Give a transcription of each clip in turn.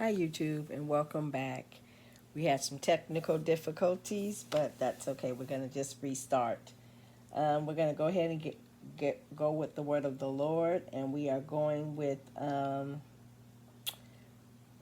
Hi YouTube and welcome back. We had some technical difficulties, but that's okay. We're going to just restart. We're going to go ahead and go with the word of the Lord, and we are going with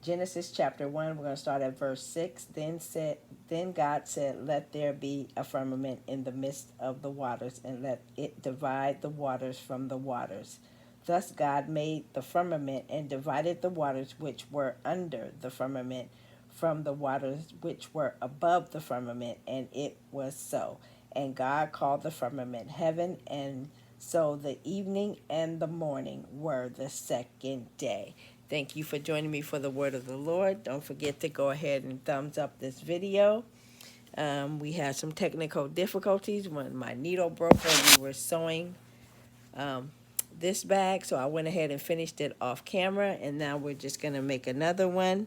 Genesis chapter 1. We're going to start at verse 6. Then God said, "Let there be a firmament in the midst of the waters, and let it divide the waters from the waters." Thus God made the firmament and divided the waters which were under the firmament from the waters which were above the firmament, and it was so. And God called the firmament heaven, and so the evening and the morning were the second day. Thank you for joining me for the word of the Lord. Don't forget to go ahead and thumbs up this video. We had some technical difficulties when my needle broke when we were sewing this bag, so I went ahead and finished it off camera, and now we're just going to make another one.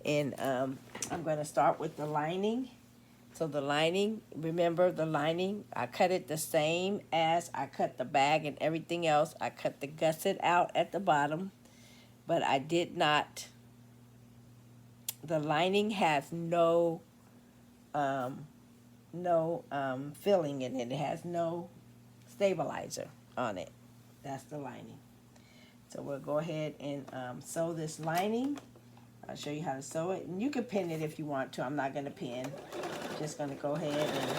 And I'm going to start with the lining. So the lining, remember the lining, I cut it the same as I cut the bag and everything else. I cut the gusset out at the bottom, but I did not, the lining has no filling in it. It has no stabilizer on it. That's the lining. So we'll go ahead and sew this lining. I'll show you how to sew it. And you can pin it if you want to. I'm not going to pin. I'm just going to go ahead and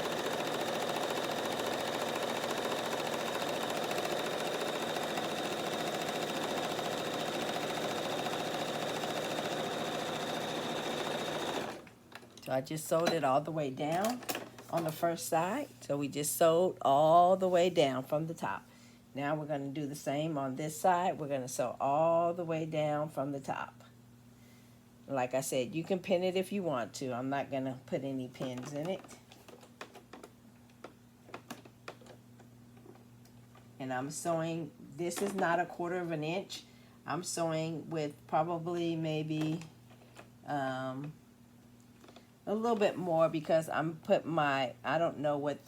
so I just sewed it all the way down on the first side. So we just sewed all the way down from the top. Now we're going to do the same on this side. We're going to sew all the way down from the top. Like I said, you can pin it if you want to. I'm not going to put any pins in it. And I'm sewing, this is not 1/4 of an inch. I'm sewing with probably maybe a little bit more because I'm putting my, I don't know what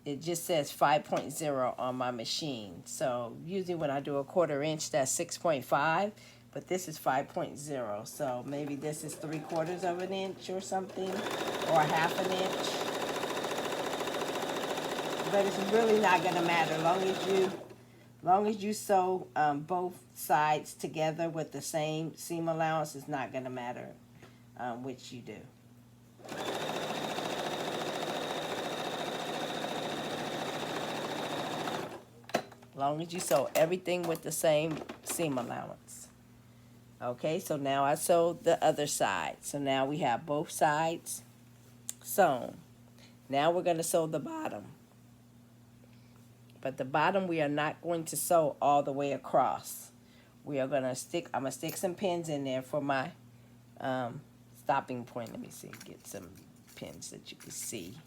it just says 5.0 on my machine. So usually when I do 1/4 inch, that's 6.5, but this is 5.0. So maybe this is 3/4 of an inch or something, or 1/2 an inch. But it's really not going to matter. Long as you sew both sides together with the same seam allowance, it's not going to matter which you do. Long as you sew everything with the same seam allowance. Okay, so now I sewed the other side. So now we have both sides sewn. Now we're going to sew the bottom. But the bottom we are not going to sew all the way across. We are going to I'm going to stick some pins in there for my stopping point. Let me see, get some pins that you can see.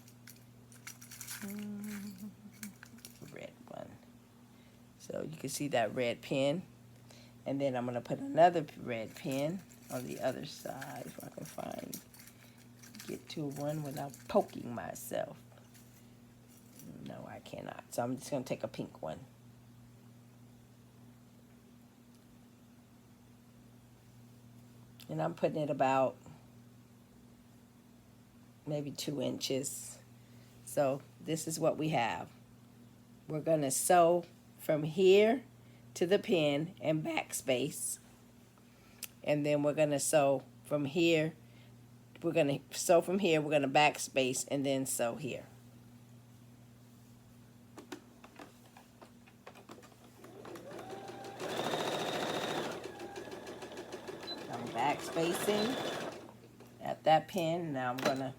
Red one. So you can see that red pin. And then I'm going to put another red pin on the other side if I can get to one without poking myself. No, I cannot. So I'm just going to take a pink one. And I'm putting it about maybe 2 inches. So this is what we have. We're going to sew from here to the pin and backspace. And then we're going to sew from here. We're going to sew from here. We're going to backspace and then sew here. Backspacing at that pin. Now I'm going to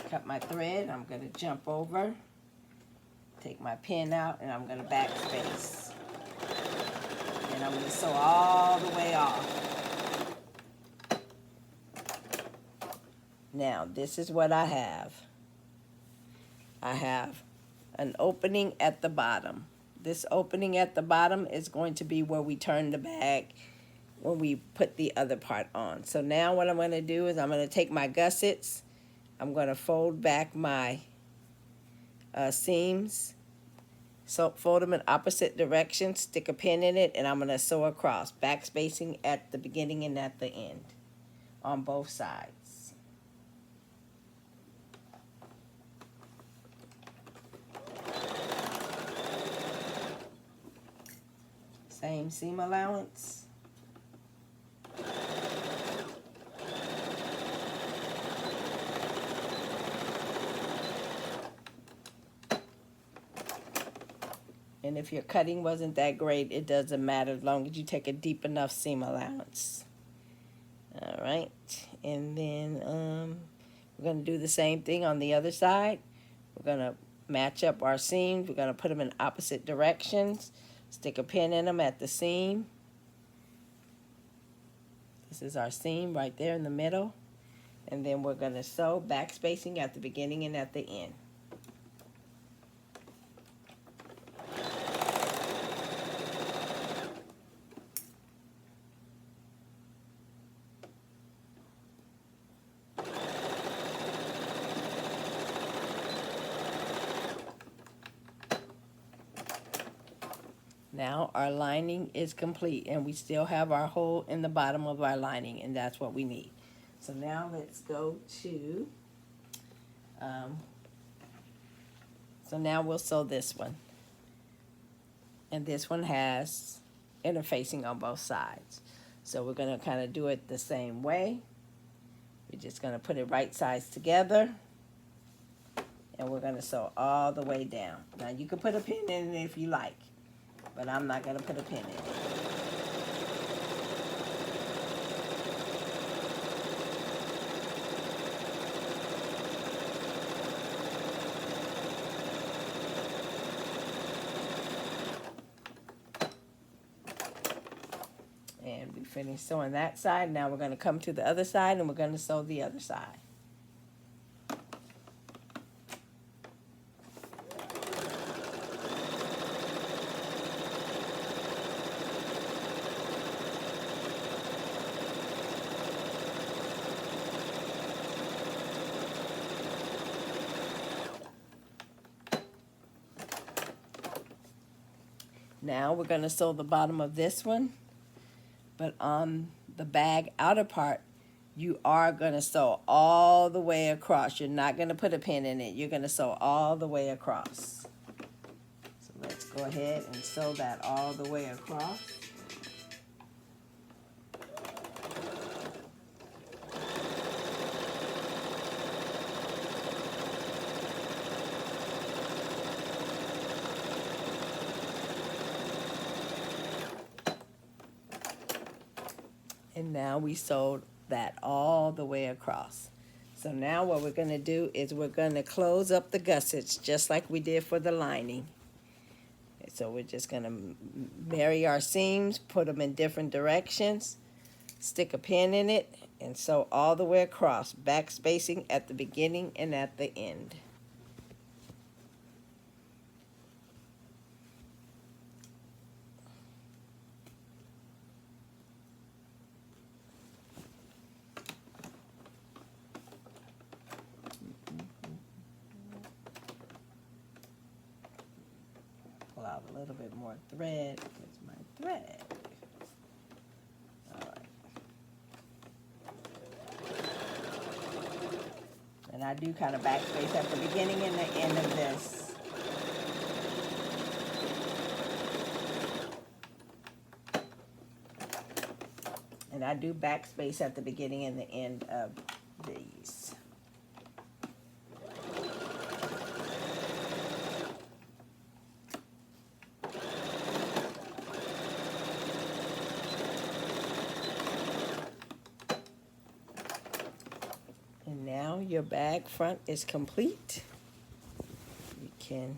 cut my thread. I'm going to jump over, take my pin out, and I'm going to backspace. And I'm going to sew all the way off. Now this is what I have. I have an opening at the bottom. This opening at the bottom is going to be where we turn the bag when we put the other part on. So now what I'm going to do is I'm going to take my gussets, I'm going to fold back my seams So fold them in opposite directions, stick a pin in it, and I'm going to sew across, backspacing at the beginning and at the end on both sides. Same seam allowance. And if your cutting wasn't that great, it doesn't matter as long as you take a deep enough seam allowance. All right, and then we're going to do the same thing on the other side. We're going to match up our seams. We're going to put them in opposite directions. Stick a pin in them at the seam. This is our seam right there in the middle. And then we're going to sew backspacing at the beginning and at the end. Now our lining is complete, and we still have our hole in the bottom of our lining, and that's what we need. So now let's go to, so now we'll sew this one. And this one has interfacing on both sides. So we're going to kind of do it the same way. We're just going to put it right sides together. And we're going to sew all the way down. Now you can put a pin in it if you like, but I'm not going to put a pin in it. And we finished sewing that side. Now we're going to come to the other side and we're going to sew the other side. Now we're going to sew the bottom of this one, but on the bag outer part, you are going to sew all the way across. You're not going to put a pin in it. You're going to sew all the way across. So let's go ahead and sew that all the way across. And now we sewed that all the way across. So now what we're going to do is we're going to close up the gussets just like we did for the lining. So we're just going to marry our seams, put them in different directions, stick a pin in it, and sew all the way across, back spacing at the beginning and at the end. Pull out a little bit more thread. Here's my thread. All right. And I do kind of backspace at the beginning and the end of this. And I do backspace at the beginning and the end of these. And now your bag front is complete. You can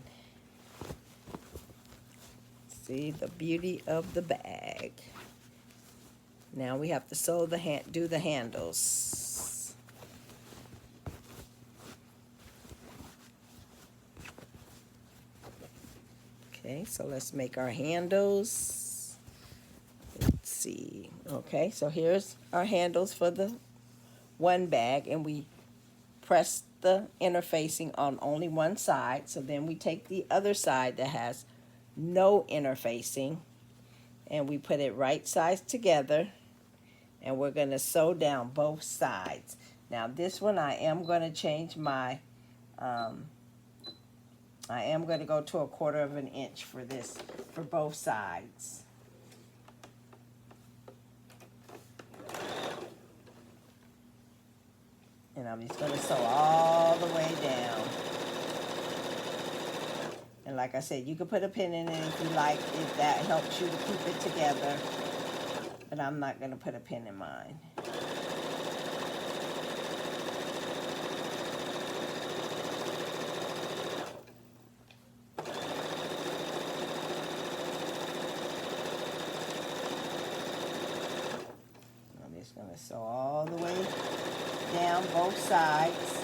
see the beauty of the bag. Now we have to sew do the handles. Okay, so let's make our handles. Let's see. Okay, so here's our handles for the one bag, and we press the interfacing on only one side. So then we take the other side that has no interfacing, and we put it right sides together, and we're going to sew down both sides. Now this one I am going to change my I am going to go to 1/4 of an inch for this, for both sides. And I'm just going to sew all the way down. And like I said, you can put a pin in it if you like, if that helps you to keep it together. But I'm not going to put a pin in mine. I'm just going to sew all the way down both sides.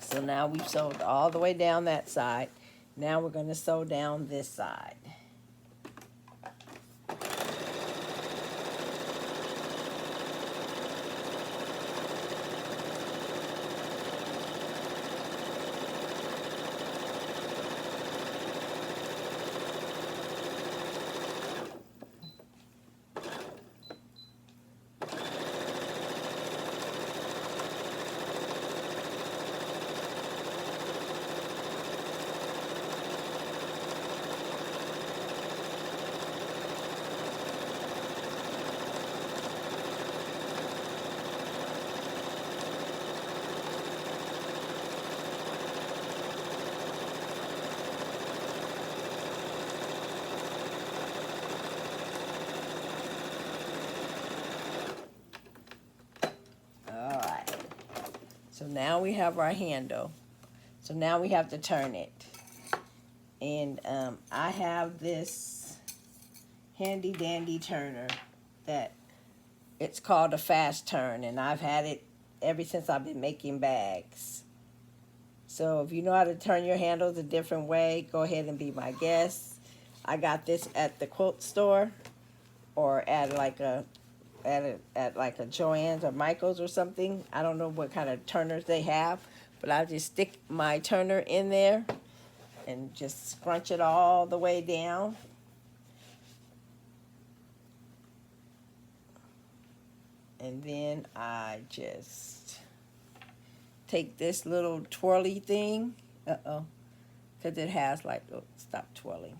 So now we've sewed all the way down that side. Now we're going to sew down this side. So now we have our handle. So now we have to turn it. And I have this handy dandy turner that it's called a fast turn, and I've had it ever since I've been making bags. So if you know how to turn your handles a different way, go ahead and be my guest. I got this at the quilt store or at like a Joann's or Michael's or something. I don't know what kind of turners they have, but I just stick my turner in there and just scrunch it all the way down. And then I just take this little twirly thing, because it has like, oh, stop twirling.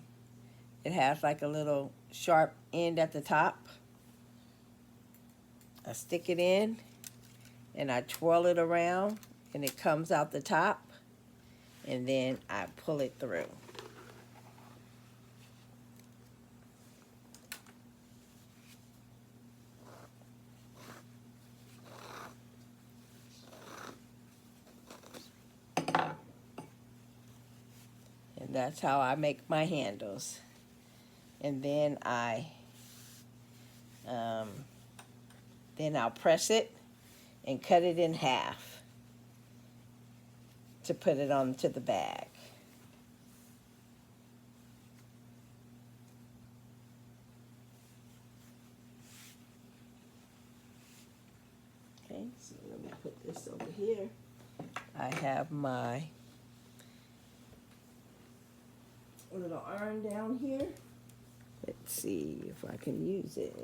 It has like a little sharp end at the top. I stick it in and I twirl it around and it comes out the top, and then I pull it through. And that's how I make my handles. And then I'll press it and cut it in half to put it onto the bag. Okay, so let me put this over here. I have my little iron down here. Let's see if I can use it.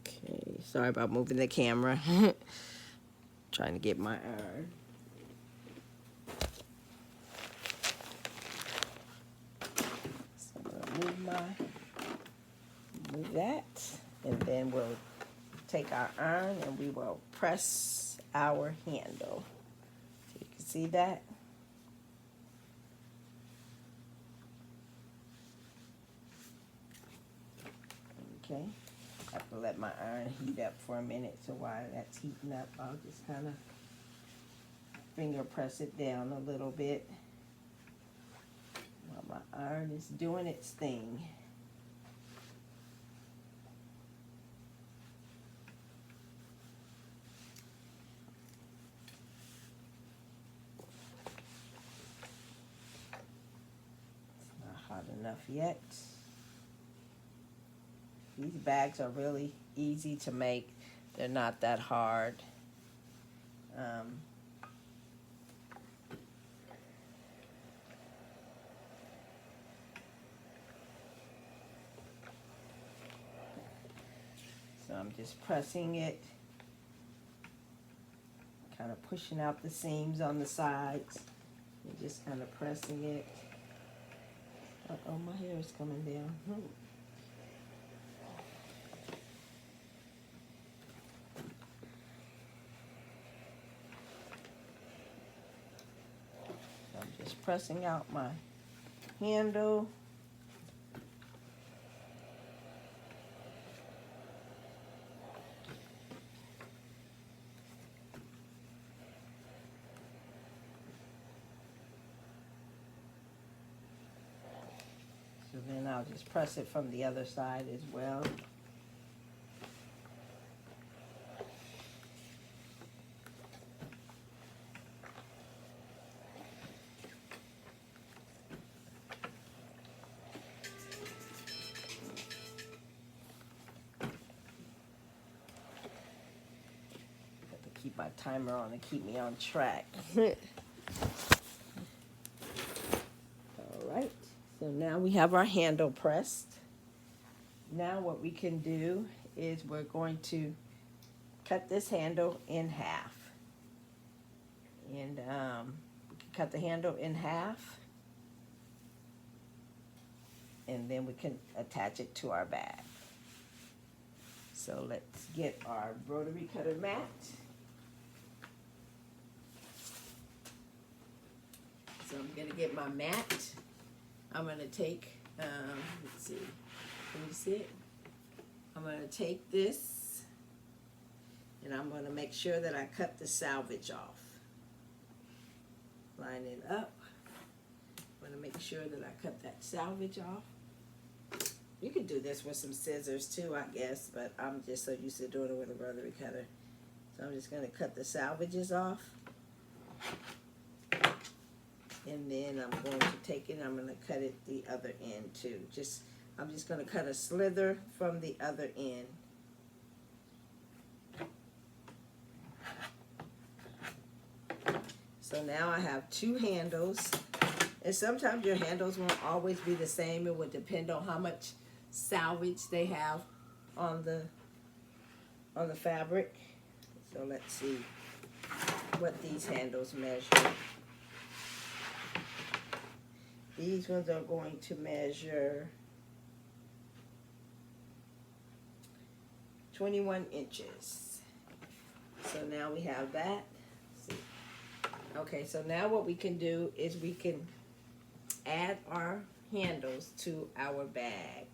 Okay, sorry about moving the camera. Trying to get my iron. So I'm gonna move that, and then we'll take our iron and we will press our handle see that? Okay, I have to let my iron heat up for a minute, so while that's heating up, I'll just kind of finger press it down a little bit while my iron is doing its thing. It's not hot enough yet. These bags are really easy to make. They're not that hard. So I'm just pressing it, kind of pushing out the seams on the sides, and just kind of pressing it. Uh-oh, my hair is coming down. I'm just pressing out my handle. So then I'll just press it from the other side as well. Keep my timer on and keep me on track. All right, so now we have our handle pressed. Now what we can do is we're going to cut this handle in half. And we can cut the handle in half, and then we can attach it to our bag. So let's get our rotary cutter mat. So I'm going to get my mat. I'm going to take, let's see, can you see it? I'm going to take this, and I'm going to make sure that I cut the salvage off. Line it up. I'm going to make sure that I cut that salvage off. You could do this with some scissors too, I guess, but I'm just so used to doing it with a rotary cutter. So I'm just going to cut the salvages off. And then I'm going to take it, I'm going to cut it the other end too. I'm just going to cut a slither from the other end. So now I have two handles. And sometimes your handles won't always be the same. It would depend on how much salvage they have on the fabric. So let's see what these handles measure. These ones are going to measure 21 inches. So now we have that. Let's see. Okay, so now what we can do is we can add our handles to our bag.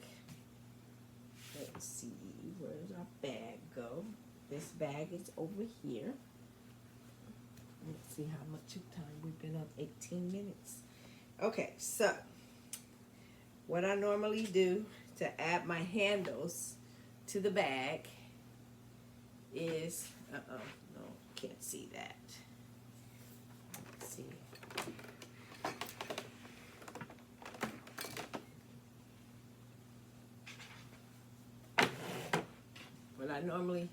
Let's see, where does our bag go? This bag is over here. Let's see how much time we've been up, 18 minutes. Okay, so what I normally do to add my handles to the bag is, no, can't see that. Let's see. What I normally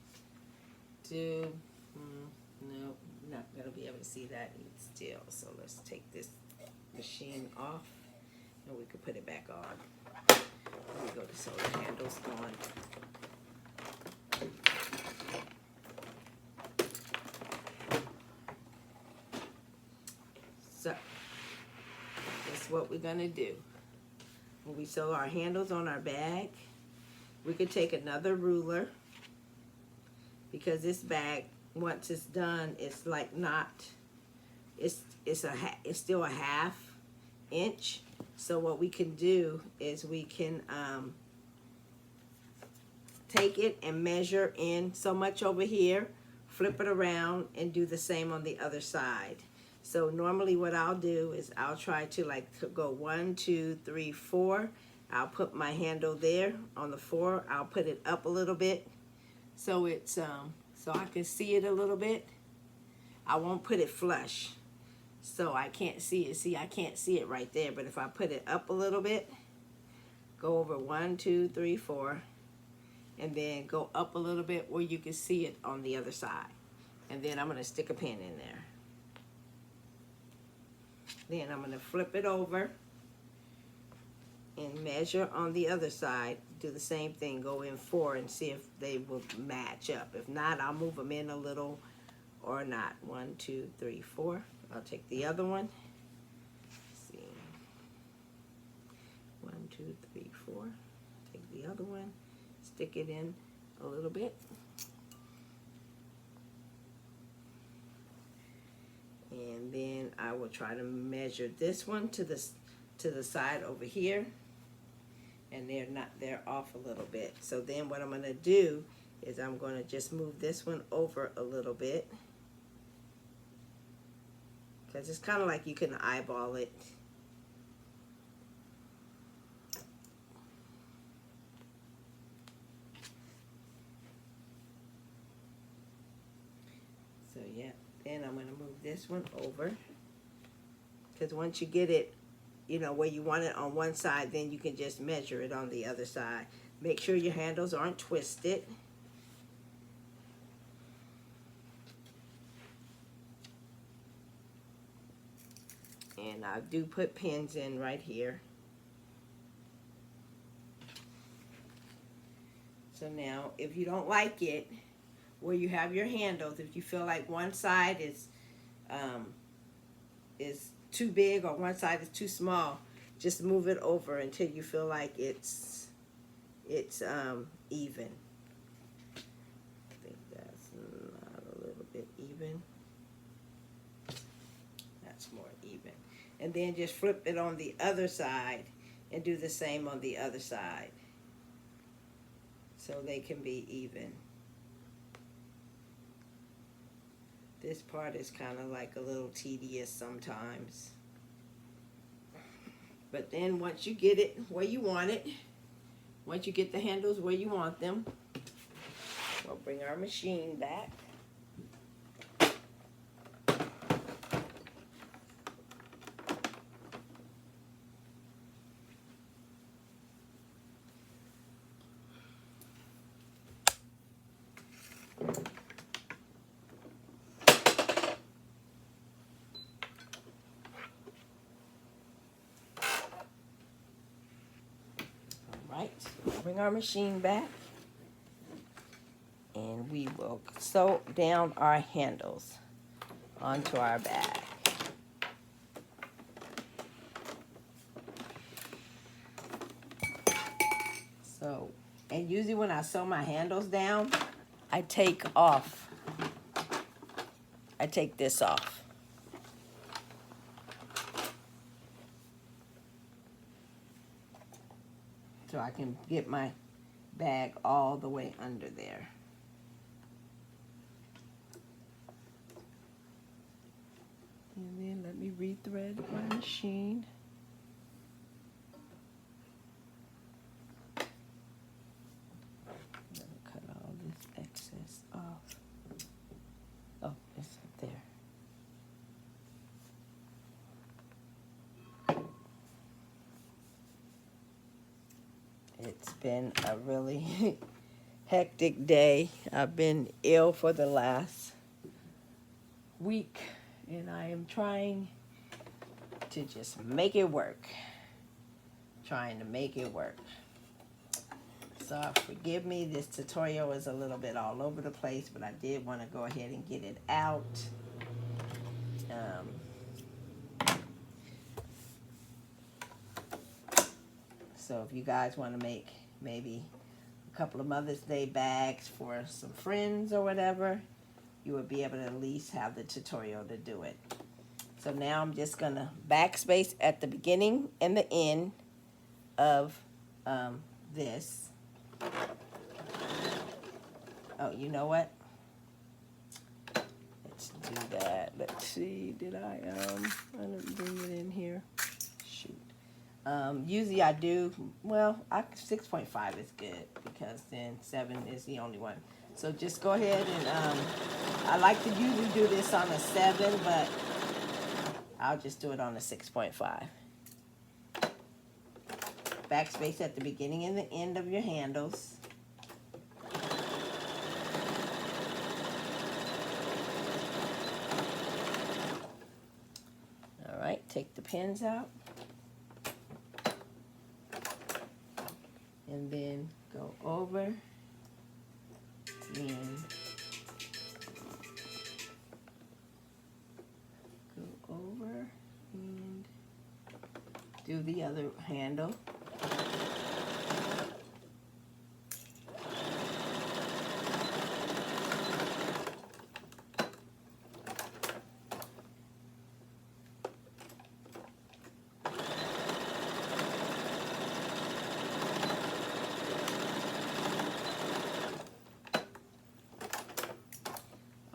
do, no, not gonna be able to see that still, so let's take this machine off and we can put it back on. Let me go to so the handle's on. So that's what we're gonna do. When we sew our handles on our bag, we could take another ruler, because this bag, once it's done, it's like not, it's still a half inch. So what we can do is we can take it and measure in so much over here, flip it around, and do the same on the other side. So normally what I'll do is I'll try to go 1, 2, 3, 4. I'll put my handle there on the 4. I'll put it up a little bit so it's so I can see it a little bit. I won't put it flush so I can't see it. See, I can't see it right there, but if I put it up a little bit, go over 1, 2, 3, 4, and then go up a little bit where you can see it on the other side. And then I'm going to stick a pin in there. Then I'm going to flip it over and measure on the other side. Do the same thing, go in 4 and see if they will match up. If not, I'll move them in a little or not. 1, 2, 3, 4. I'll take the other one. Let's see. 1, 2, 3, 4. Take the other one. Stick it in a little bit. And then I will try to measure this one to the side over here. And they're off a little bit. So then what I'm going to do is I'm going to just move this one over a little bit. Because it's kind of like you can eyeball it. So yeah, then I'm going to move this one over. Because once you get it, you know, where you want it on one side, then you can just measure it on the other side. Make sure your handles aren't twisted. And I do put pins in right here. So now, if you don't like it, where you have your handles, if you feel like one side is too big or one side is too small, just move it over until you feel like it's even. I think that's not a little bit even. That's more even. And then just flip it on the other side and do the same on the other side so they can be even. This part is kind of like a little tedious sometimes. But then once you get it where you want it, once you get the handles where you want them, we'll bring our machine back. Bring our machine back and we will sew down our handles onto our bag. So, and usually when I sew my handles down, I take this off. So I can get my bag all the way under there. And then let me rethread my machine. I'm gonna cut all this excess off. Oh, it's up there. It's been a really hectic day. I've been ill for the last week, and I am trying to just make it work. Trying to make it work. So forgive me, this tutorial is a little bit all over the place, but I did want to go ahead and get it out. So if you guys want to make maybe a couple of Mother's Day bags for some friends or whatever, you would be able to at least have the tutorial to do it. So now I'm just gonna backspace at the beginning and the end of this. Oh, you know what? Let's do that. Let's see, did I didn't bring it in here. Shoot. Usually I do, well, 6.5 is good because then 7 is the only one. So just go ahead and, I like to usually do this on a 7, but I'll just do it on a 6.5. Backspace at the beginning and the end of your handles. All right, take the pins out. And then go over and go over and do the other handle.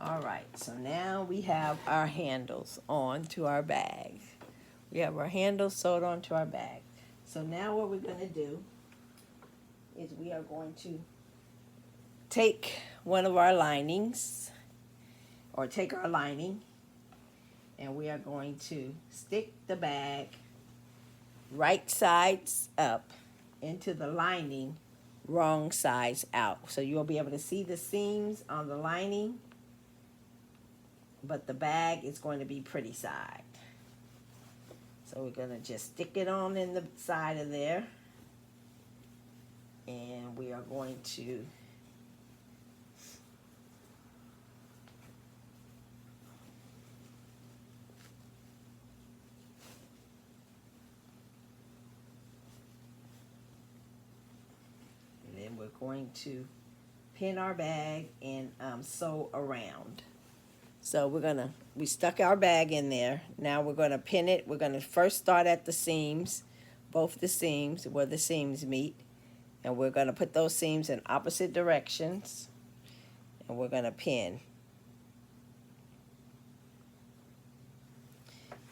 All right, so now we have our handles on to our bag. We have our handles sewed onto our bag. So now what we're going to do is we are going to take one of our linings, or take our lining, and we are going to stick the bag right sides up into the lining, wrong sides out. So you'll be able to see the seams on the lining, but the bag is going to be pretty side. So we're going to just stick it on in the side of there. And we are going to pin our bag and sew around. So we stuck our bag in there. Now we're gonna pin it. We're gonna first start at the seams, both the seams where the seams meet. And we're gonna put those seams in opposite directions. And we're gonna pin.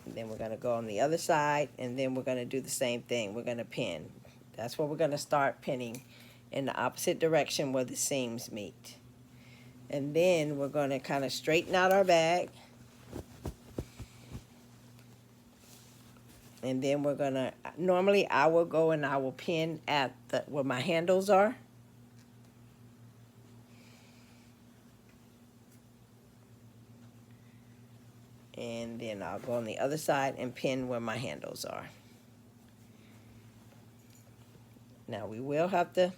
And then we're gonna go on the other side, and then we're gonna do the same thing. We're gonna pin. That's where we're gonna start pinning, in the opposite direction where the seams meet. And then we're going to kind of straighten out our bag. And then we're going to, normally I will go and I will pin at where my handles are. And then I'll go on the other side and pin where my handles are. Now we will have to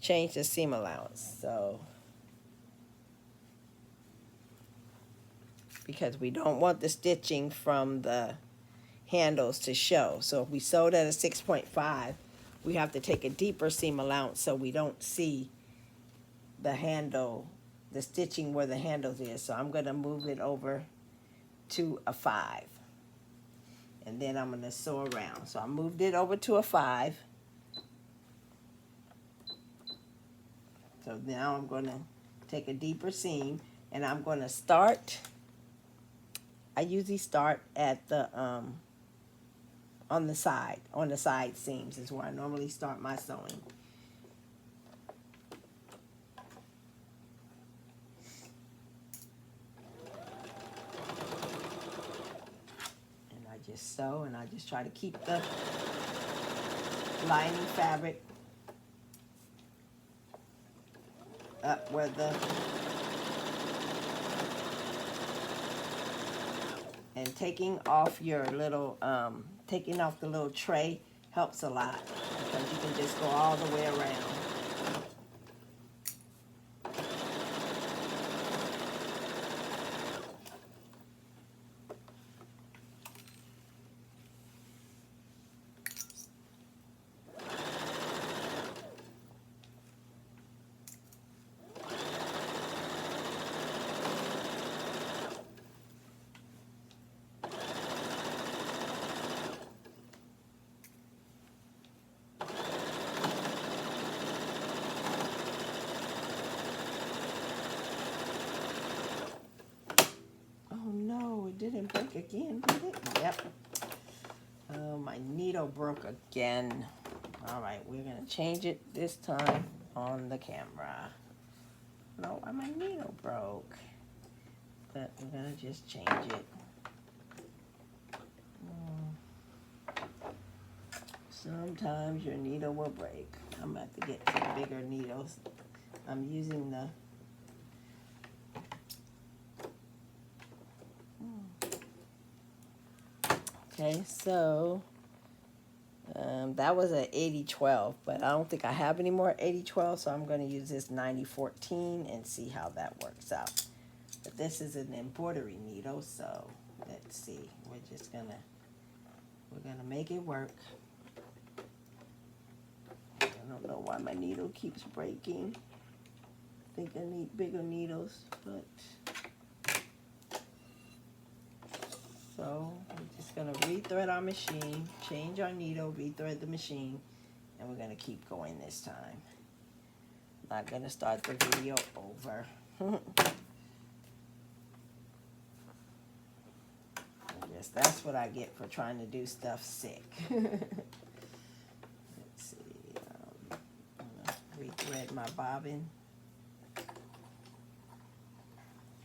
change the seam allowance. So, because we don't want the stitching from the handles to show. So if we sewed at a 6.5, we have to take a deeper seam allowance so we don't see the handle, the stitching where the handles is. So I'm going to move it over to a 5. And then I'm going to sew around. So I moved it over to a 5. So now I'm going to take a deeper seam, and I'm going to start. I usually start at the on the side seams is where I normally start my sewing. And I just sew, and I just try to keep the lining fabric up where the, and taking off your little, taking off the little tray helps a lot, because you can just go all the way around. break again, did it? Yep. Oh, my needle broke again. All right, we're gonna change it this time on the camera. No, my needle broke. But we're gonna just change it. Sometimes your needle will break. I'm about to get some bigger needles. I'm using the okay, so that was an 80-12, but I don't think I have any more 80-12, so I'm going to use this 90-14 and see how that works out. But this is an embroidery needle, so let's see. We're gonna make it work. I don't know why my needle keeps breaking. I think I need bigger needles, but so we're just gonna rethread our machine, change our needle, rethread the machine, and we're gonna keep going this time. Not gonna start the video over. I guess that's what I get for trying to do stuff sick. Let's see, I'm gonna rethread my bobbin.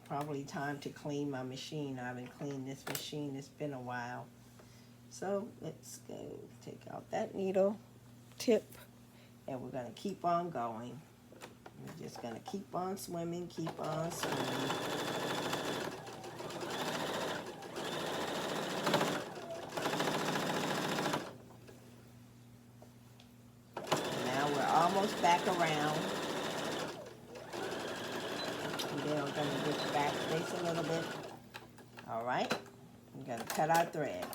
Probably time to clean my machine. I haven't cleaned this machine. It's been a while. So let's go take out that needle tip, and we're going to keep on going. We're just going to keep on swimming, keep on swimming. And now we're almost back around. Then we're going to just back space a little bit. All right, we're going to cut our thread.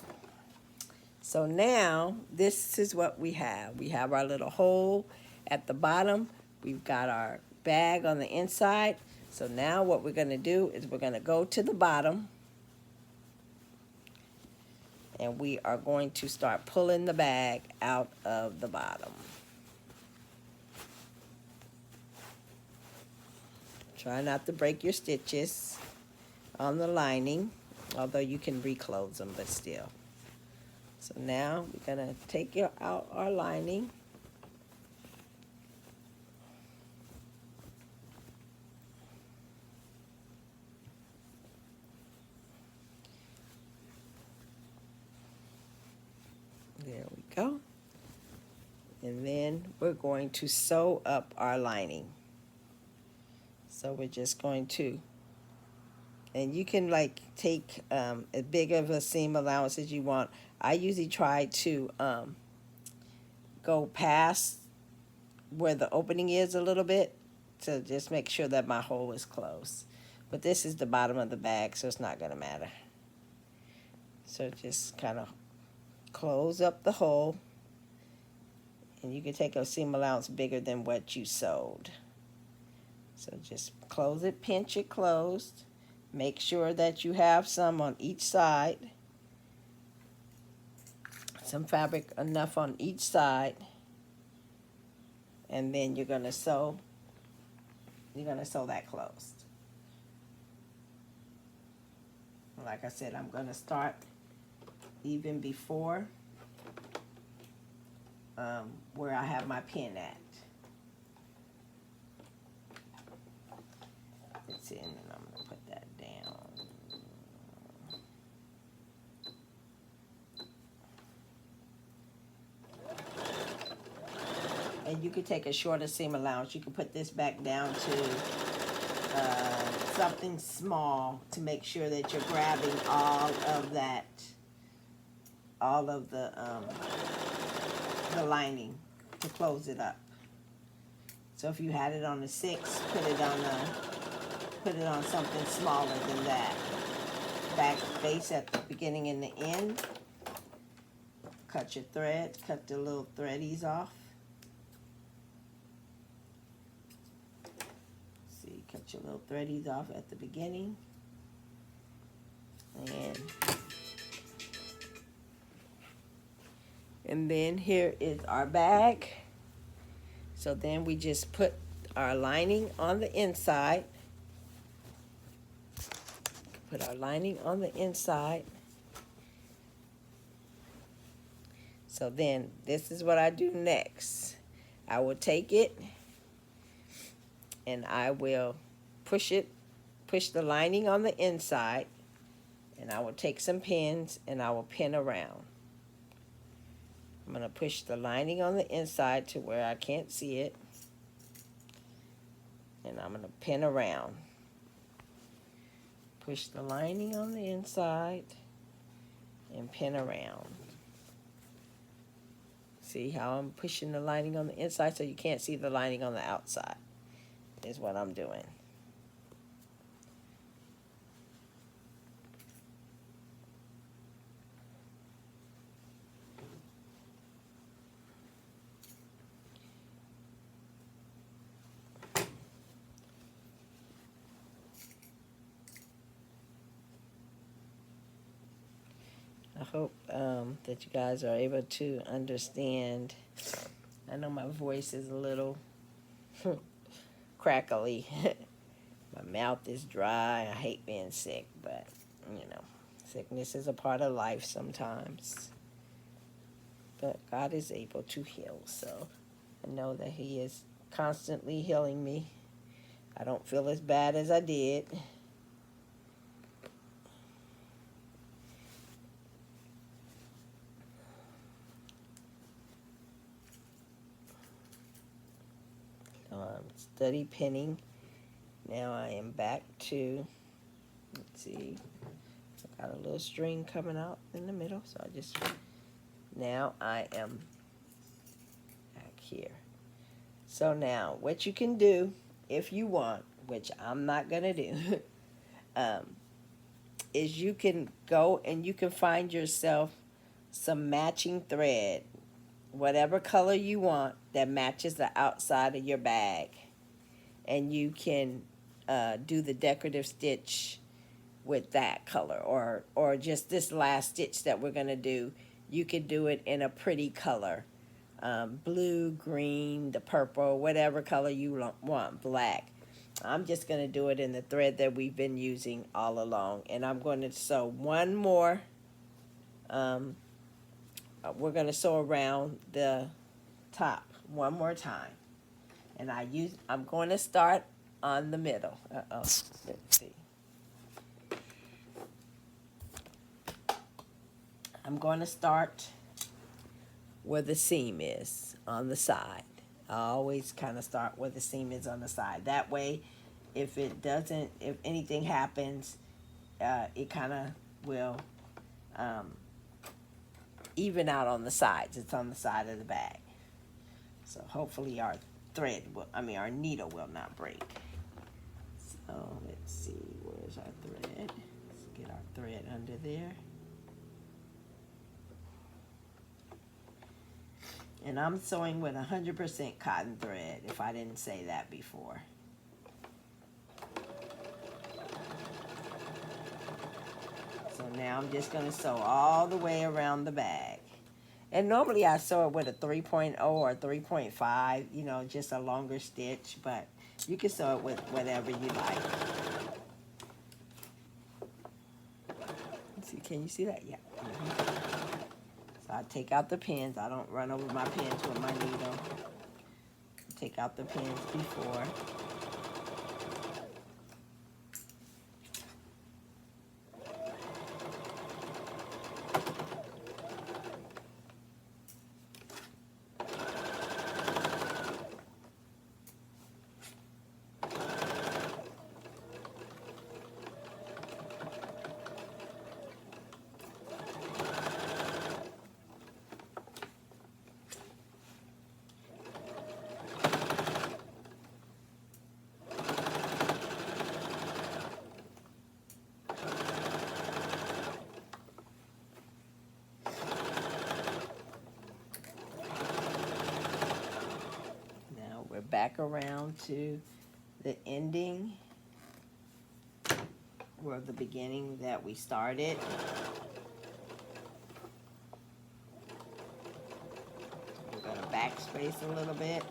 So now this is what we have. We have our little hole at the bottom. We've got our bag on the inside. So now what we're going to do is we're going to go to the bottom. And we are going to start pulling the bag out of the bottom. Try not to break your stitches on the lining, although you can reclose them, but still. So now we're going to take out our lining. There we go. And then we're going to sew up our lining. So we're just going to, and you can like take as big of a seam allowance as you want. I usually try to go past where the opening is a little bit to just make sure that my hole is closed. But this is the bottom of the bag, so it's not going to matter. So just kind of close up the hole, and you can take a seam allowance bigger than what you sewed. So just close it, pinch it closed. Make sure that you have some on each side. Some fabric enough on each side. And then you're gonna sew that closed. Like I said, I'm gonna start even before where I have my pin at. It's in, and I'm gonna put that down. And you could take a shorter seam allowance. You can put this back down to something small to make sure that you're grabbing all of that, all of the lining to close it up. So if you had it on a 6, put it on something smaller than that. Back face at the beginning and the end. Cut your threads, cut the little threadies off. See, cut your little threadies off at the beginning. And then here is our bag. So then we just put our lining on the inside. Put our lining on the inside. So then this is what I do next. I will take it and I will push the lining on the inside, and I will take some pins and I will pin around. I'm going to push the lining on the inside to where I can't see it, and I'm going to pin around. Push the lining on the inside and pin around. See how I'm pushing the lining on the inside so you can't see the lining on the outside is what I'm doing. I hope that you guys are able to understand. I know my voice is a little crackly. My mouth is dry. I hate being sick, but, you know, sickness is a part of life sometimes. But God is able to heal, so I know that He is constantly healing me. I don't feel as bad as I did. Study pinning. Now I am back to, let's see, I got a little string coming out in the middle, so now I am back here. So now what you can do if you want, which I'm not gonna do, is you can go and you can find yourself some matching thread, whatever color you want that matches the outside of your bag. And you can do the decorative stitch with that color, or just this last stitch that we're going to do. You could do it in a pretty color, blue, green, the purple, whatever color you want, black. I'm just going to do it in the thread that we've been using all along, and I'm going to sew one more. We're going to sew around the top one more time. And I'm going to start on the middle. Let's see. I'm going to start where the seam is on the side. I always kind of start where the seam is on the side. That way, if anything happens, it kind of will even out on the sides. It's on the side of the bag. So hopefully our our needle will not break. So let's see, where's our thread? Let's get our thread under there. And I'm sewing with 100% cotton thread, if I didn't say that before. So now I'm just going to sew all the way around the bag. And normally I sew it with a 3.0 or 3.5, you know, just a longer stitch, but you can sew it with whatever you like. Let's see, can you see that? Yeah. So I take out the pins. I don't run over my pins with my needle. Take out the pins before. Back around to the ending or the beginning that we started. We're going to backspace a little bit.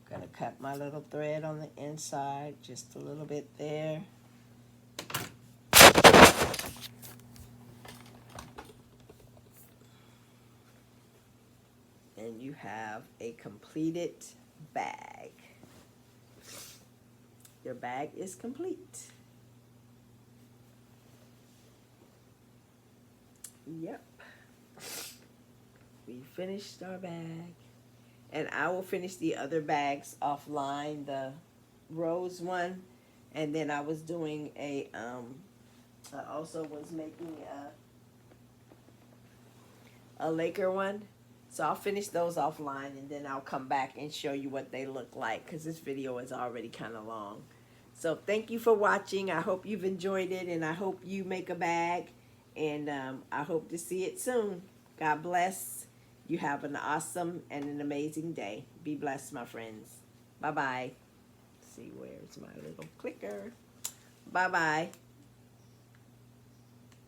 Going to cut my little thread on the inside just a little bit there. And you have a completed bag. Your bag is complete. Yep. We finished our bag. And I will finish the other bags offline, the rose one. And then I was doing I also was making a Laker one. So I'll finish those offline and then I'll come back and show you what they look like because this video is already kind of long. So thank you for watching. I hope you've enjoyed it and I hope you make a bag. And I hope to see it soon. God bless. You have an awesome and an amazing day. Be blessed, my friends. Bye-bye. See, where's my little clicker? Bye-bye.